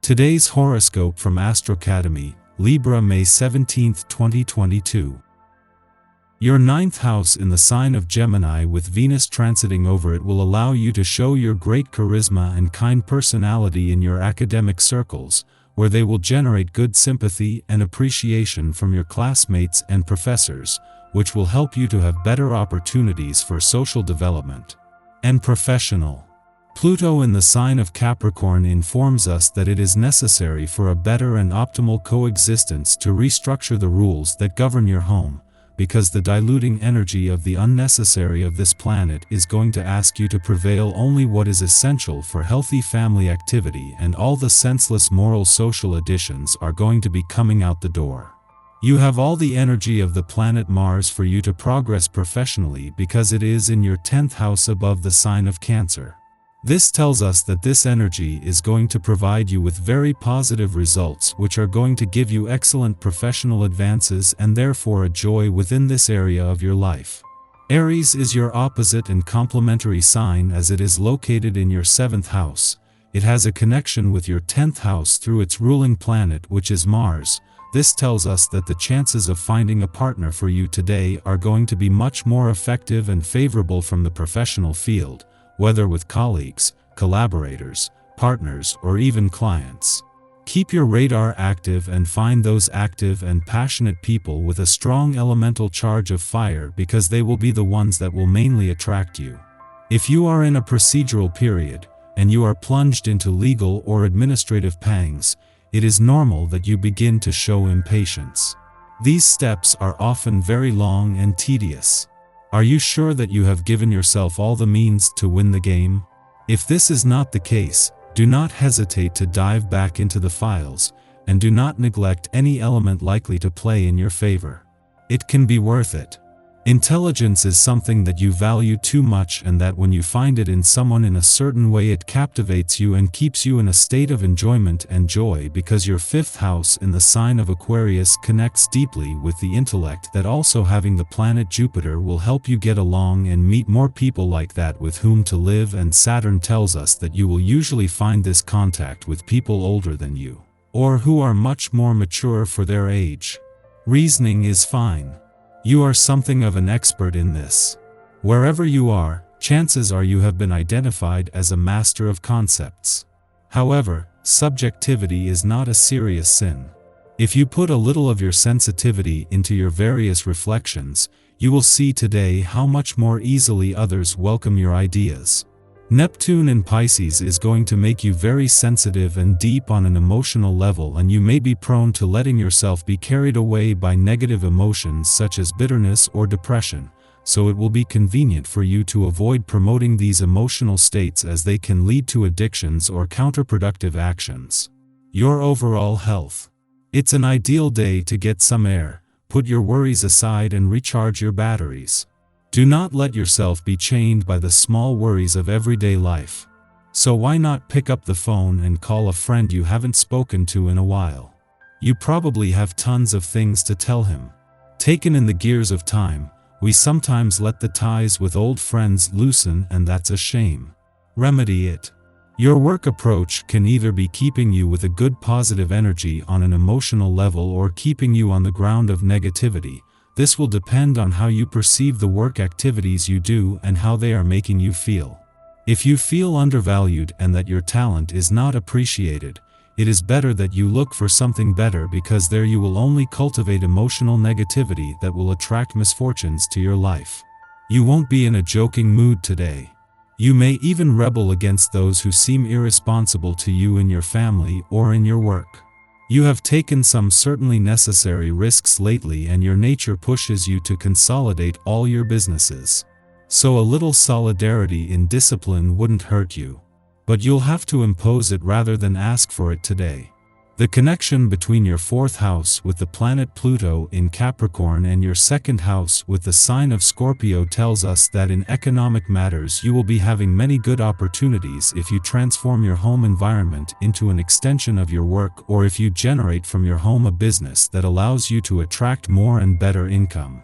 Today's horoscope from Astrocademy, Libra May 17, 2022. Your ninth house in the sign of Gemini with Venus transiting over it will allow you to show your great charisma and kind personality in your academic circles, where they will generate good sympathy and appreciation from your classmates and professors, which will help you to have better opportunities for social development and professional. Pluto in the sign of Capricorn informs us that it is necessary for a better and optimal coexistence to restructure the rules that govern your home, because the diluting energy of the unnecessary of this planet is going to ask you to prevail only what is essential for healthy family activity, and all the senseless moral social additions are going to be coming out the door. You have all the energy of the planet Mars for you to progress professionally because it is in your 10th house above the sign of Cancer. This tells us that this energy is going to provide you with very positive results which are going to give you excellent professional advances and therefore a joy within this area of your life. Aries is your opposite and complementary sign as it is located in your 7th house. It has a connection with your 10th house through its ruling planet, which is Mars. This tells us that the chances of finding a partner for you today are going to be much more effective and favorable from the professional field, whether with colleagues, collaborators, partners, or even clients. Keep your radar active and find those active and passionate people with a strong elemental charge of fire, because they will be the ones that will mainly attract you. If you are in a procedural period, and you are plunged into legal or administrative pangs, it is normal that you begin to show impatience. These steps are often very long and tedious. Are you sure that you have given yourself all the means to win the game? If this is not the case, do not hesitate to dive back into the files, and do not neglect any element likely to play in your favor. It can be worth it. Intelligence is something that you value too much, and that when you find it in someone in a certain way, it captivates you and keeps you in a state of enjoyment and joy, because your 5th house in the sign of Aquarius connects deeply with the intellect. That also having the planet Jupiter will help you get along and meet more people like that with whom to live, and Saturn tells us that you will usually find this contact with people older than you, or who are much more mature for their age. Reasoning is fine. You are something of an expert in this. Wherever you are, chances are you have been identified as a master of concepts. However, subjectivity is not a serious sin. If you put a little of your sensitivity into your various reflections, you will see today how much more easily others welcome your ideas. Neptune in Pisces is going to make you very sensitive and deep on an emotional level, and you may be prone to letting yourself be carried away by negative emotions such as bitterness or depression, so it will be convenient for you to avoid promoting these emotional states, as they can lead to addictions or counterproductive actions. Your overall health. It's an ideal day to get some air, put your worries aside and recharge your batteries. Do not let yourself be chained by the small worries of everyday life. So why not pick up the phone and call a friend you haven't spoken to in a while? You probably have tons of things to tell him. Taken in the gears of time, we sometimes let the ties with old friends loosen, and that's a shame. Remedy it. Your work approach can either be keeping you with a good positive energy on an emotional level, or keeping you on the ground of negativity. This will depend on how you perceive the work activities you do and how they are making you feel. If you feel undervalued and that your talent is not appreciated, it is better that you look for something better, because there you will only cultivate emotional negativity that will attract misfortunes to your life. You won't be in a joking mood today. You may even rebel against those who seem irresponsible to you in your family or in your work. You have taken some certainly necessary risks lately, and your nature pushes you to consolidate all your businesses. So a little solidarity in discipline wouldn't hurt you. But you'll have to impose it rather than ask for it today. The connection between your 4th house with the planet Pluto in Capricorn and your 2nd house with the sign of Scorpio tells us that in economic matters you will be having many good opportunities if you transform your home environment into an extension of your work, or if you generate from your home a business that allows you to attract more and better income.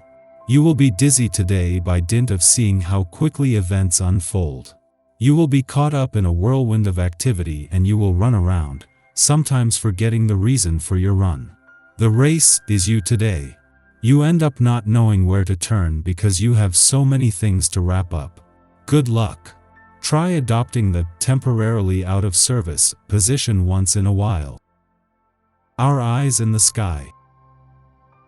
You will be dizzy today by dint of seeing how quickly events unfold. You will be caught up in a whirlwind of activity and you will run around, sometimes forgetting the reason for your run. The race is you today. You end up not knowing where to turn because you have so many things to wrap up. Good luck. Try adopting the temporarily out of service position once in a while. Our eyes in the sky.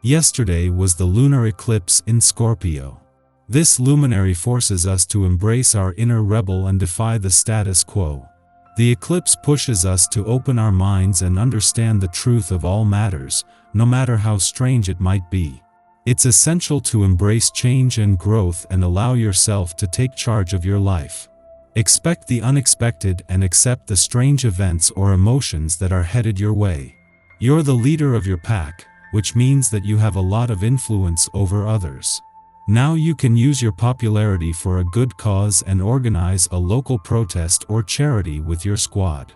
Yesterday was the lunar eclipse in Scorpio. This luminary forces us to embrace our inner rebel and defy the status quo. The eclipse pushes us to open our minds and understand the truth of all matters, no matter how strange it might be. It's essential to embrace change and growth and allow yourself to take charge of your life. Expect the unexpected and accept the strange events or emotions that are headed your way. You're the leader of your pack, which means that you have a lot of influence over others. Now you can use your popularity for a good cause and organize a local protest or charity with your squad.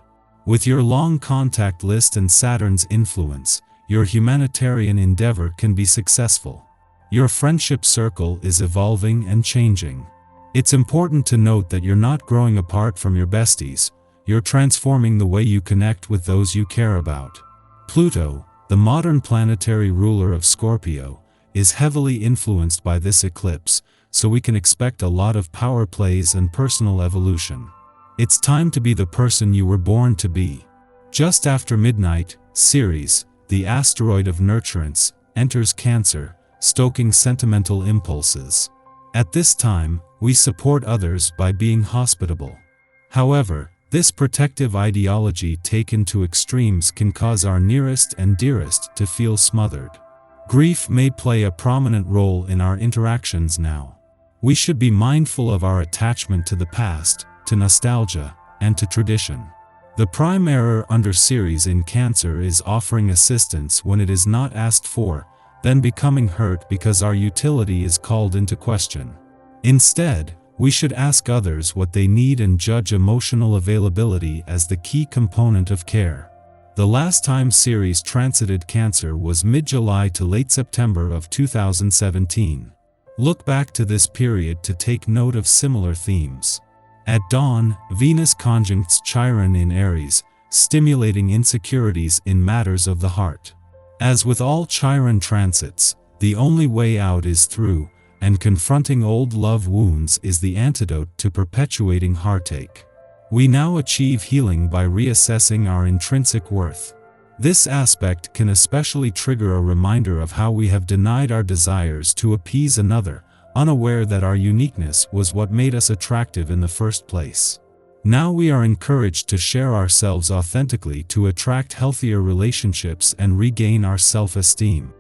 With your long contact list and Saturn's influence, your humanitarian endeavor can be successful. Your friendship circle is evolving and changing. It's important to note that you're not growing apart from your besties, you're transforming the way you connect with those you care about. Pluto, the modern planetary ruler of Scorpio, is heavily influenced by this eclipse, so we can expect a lot of power plays and personal evolution. It's time to be the person you were born to be. Just after midnight, Ceres, the asteroid of nurturance, enters Cancer, stoking sentimental impulses. At this time, we support others by being hospitable. However, this protective ideology taken to extremes can cause our nearest and dearest to feel smothered. Grief may play a prominent role in our interactions now. We should be mindful of our attachment to the past, to nostalgia, and to tradition. The prime error under Ceres in Cancer is offering assistance when it is not asked for, then becoming hurt because our utility is called into question. Instead, we should ask others what they need and judge emotional availability as the key component of care. The last time Ceres transited Cancer was mid-July to late September of 2017. Look back to this period to take note of similar themes. At dawn, Venus conjuncts Chiron in Aries, stimulating insecurities in matters of the heart. As with all Chiron transits, the only way out is through, and confronting old love wounds is the antidote to perpetuating heartache. We now achieve healing by reassessing our intrinsic worth. This aspect can especially trigger a reminder of how we have denied our desires to appease another, unaware that our uniqueness was what made us attractive in the first place. Now we are encouraged to share ourselves authentically to attract healthier relationships and regain our self-esteem.